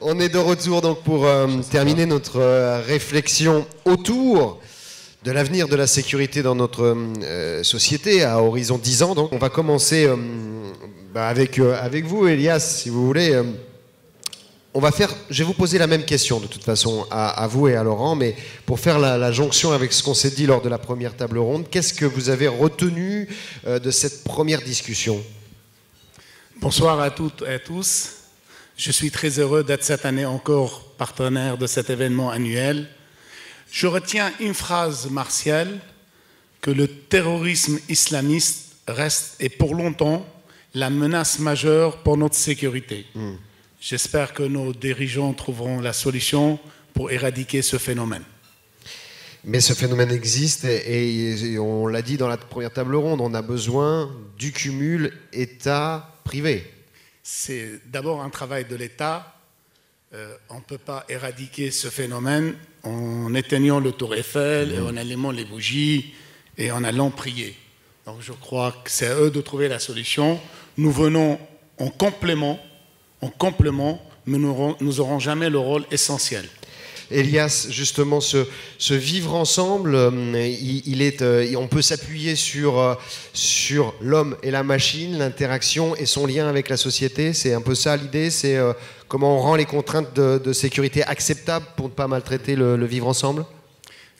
On est de retour donc pour terminer notre réflexion autour de l'avenir de la sécurité dans notre société à horizon 10 ans. Donc on va commencer avec vous, Elias, si vous voulez. Je vais vous poser la même question de toute façon à vous et à Laurent, mais pour faire la jonction avec ce qu'on s'est dit lors de la première table ronde, qu'est-ce que vous avez retenu de cette première discussion? Bonsoir à toutes et à tous. Je suis très heureux d'être cette année encore partenaire de cet événement annuel. Je retiens une phrase martiale, que le terrorisme islamiste reste et pour longtemps la menace majeure pour notre sécurité. J'espère que nos dirigeants trouveront la solution pour éradiquer ce phénomène. Mais ce phénomène existe et on l'a dit dans la première table ronde, on a besoin du cumul État-privé. C'est d'abord un travail de l'État. On ne peut pas éradiquer ce phénomène en éteignant le tour Eiffel, et en allumant les bougies et en allant prier. Donc je crois que c'est à eux de trouver la solution. Nous venons en complément, mais nous n'aurons jamais le rôle essentiel. Elias, justement, ce vivre ensemble, on peut s'appuyer sur l'homme et la machine, l'interaction et son lien avec la société. C'est un peu ça l'idée, c'est comment on rend les contraintes de sécurité acceptables pour ne pas maltraiter le vivre ensemble.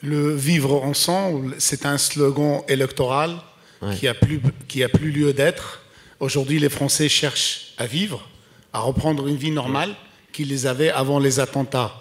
Le vivre ensemble, c'est un slogan électoral qui a plus lieu d'être. Aujourd'hui, les Français cherchent à vivre, à reprendre une vie normale qu'ils avaient avant les attentats.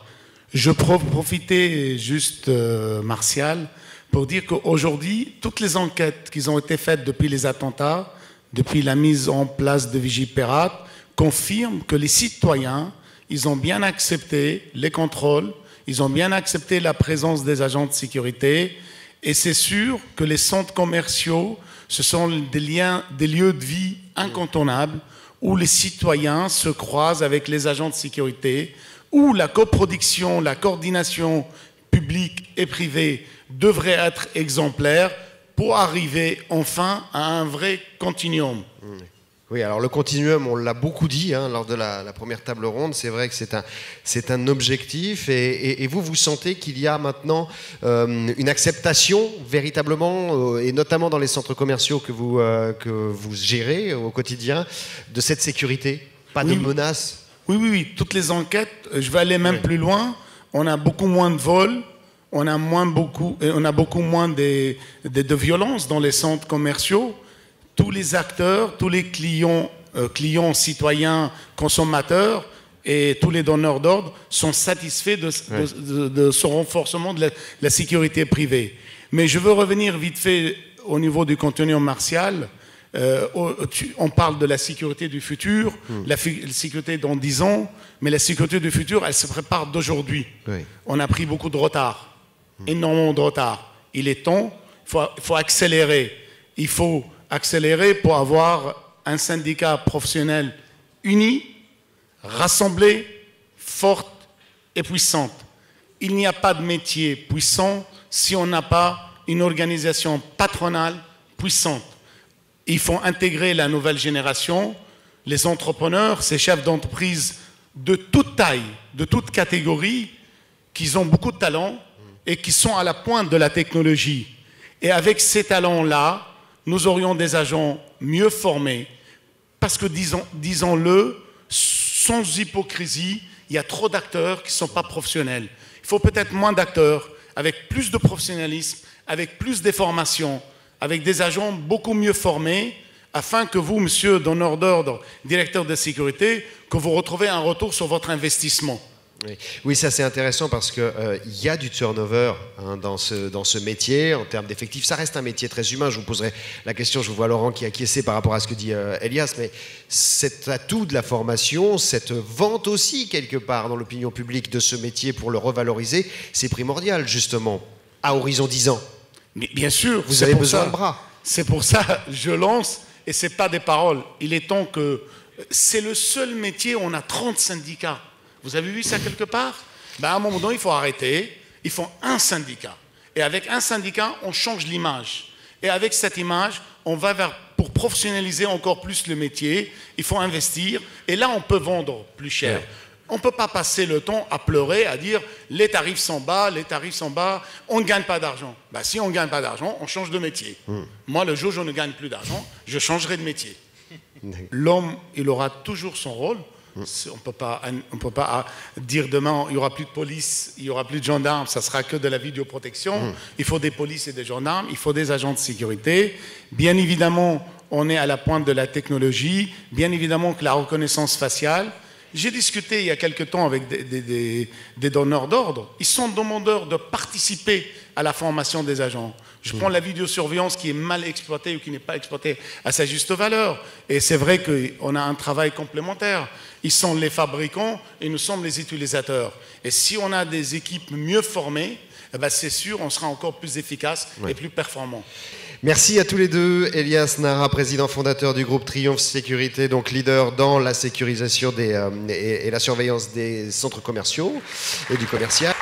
Je profitais juste, Martial, pour dire qu'aujourd'hui, toutes les enquêtes qui ont été faites depuis les attentats, depuis la mise en place de Vigipirate, confirment que les citoyens, ils ont bien accepté les contrôles, ils ont bien accepté la présence des agents de sécurité, et c'est sûr que les centres commerciaux, ce sont des lieux de vie incontournables où les citoyens se croisent avec les agents de sécurité, où la coproduction, la coordination publique et privée devrait être exemplaire pour arriver enfin à un vrai continuum. Oui, alors le continuum, on l'a beaucoup dit lors de la première table ronde, c'est vrai que c'est un objectif et vous sentez qu'il y a maintenant une acceptation véritablement, et notamment dans les centres commerciaux que vous gérez au quotidien, de cette sécurité, pas de menaces. Oui, toutes les enquêtes, je vais aller même plus loin, on a beaucoup moins de vols, on a beaucoup moins de violences dans les centres commerciaux. Tous les acteurs, tous les clients, citoyens, consommateurs et tous les donneurs d'ordre sont satisfaits de ce renforcement de la sécurité privée. Mais je veux revenir vite fait au niveau du contenu martial. On parle de la sécurité du futur, la sécurité dans 10 ans, mais la sécurité du futur, elle se prépare d'aujourd'hui. On a pris beaucoup de retard, énormément de retard. Il est temps, il faut accélérer. Il faut accélérer pour avoir un syndicat professionnel uni, rassemblé, forte et puissante. Il n'y a pas de métier puissant si on n'a pas une organisation patronale puissante. Il faut intégrer la nouvelle génération, les entrepreneurs, ces chefs d'entreprise de toute taille, de toute catégorie, qui ont beaucoup de talent et qui sont à la pointe de la technologie. Et avec ces talents-là, nous aurions des agents mieux formés, parce que, disons-le, sans hypocrisie, il y a trop d'acteurs qui ne sont pas professionnels. Il faut peut-être moins d'acteurs, avec plus de professionnalisme, avec plus de formations, avec des agents beaucoup mieux formés, afin que vous, monsieur donneur d'ordre, directeur de sécurité, que vous retrouviez un retour sur votre investissement. Oui, ça c'est intéressant parce qu'il y a du turnover dans ce métier en termes d'effectifs. Ça reste un métier très humain. Je vous poserai la question, je vous vois Laurent qui acquiesçait par rapport à ce que dit Elias, mais cet atout de la formation, cette vente aussi quelque part dans l'opinion publique de ce métier pour le revaloriser, c'est primordial justement à horizon 10 ans. Mais bien sûr, vous avez besoin de bras. C'est pour ça que je lance, et ce n'est pas des paroles. Il est temps que... C'est le seul métier où on a 30 syndicats. Vous avez vu ça quelque part? À un moment donné, il faut arrêter. Il faut un syndicat. Et avec un syndicat, on change l'image. Et avec cette image, on va pour professionnaliser encore plus le métier, il faut investir. Et là, on peut vendre plus cher. On ne peut pas passer le temps à pleurer, à dire les tarifs sont bas, les tarifs sont bas, on ne gagne pas d'argent. Ben, si on ne gagne pas d'argent, on change de métier. Moi, le jour où je ne gagne plus d'argent, je changerai de métier. L'homme, il aura toujours son rôle. On ne peut pas dire demain, il n'y aura plus de police, il n'y aura plus de gendarmes, ça sera que de la vidéoprotection. Il faut des polices et des gendarmes, il faut des agents de sécurité. Bien évidemment, on est à la pointe de la technologie. Bien évidemment que la reconnaissance faciale. J'ai discuté il y a quelque temps avec des donneurs d'ordre. Ils sont demandeurs de participer à la formation des agents. Je prends la vidéosurveillance qui est mal exploitée ou qui n'est pas exploitée à sa juste valeur. Et c'est vrai qu'on a un travail complémentaire. Ils sont les fabricants et nous sommes les utilisateurs. Et si on a des équipes mieux formées, eh ben c'est sûr, on sera encore plus efficace et plus performant. Merci à tous les deux. Elias Nara, président fondateur du groupe Triomphe Sécurité, donc leader dans la sécurisation et la surveillance des centres commerciaux et du commercial.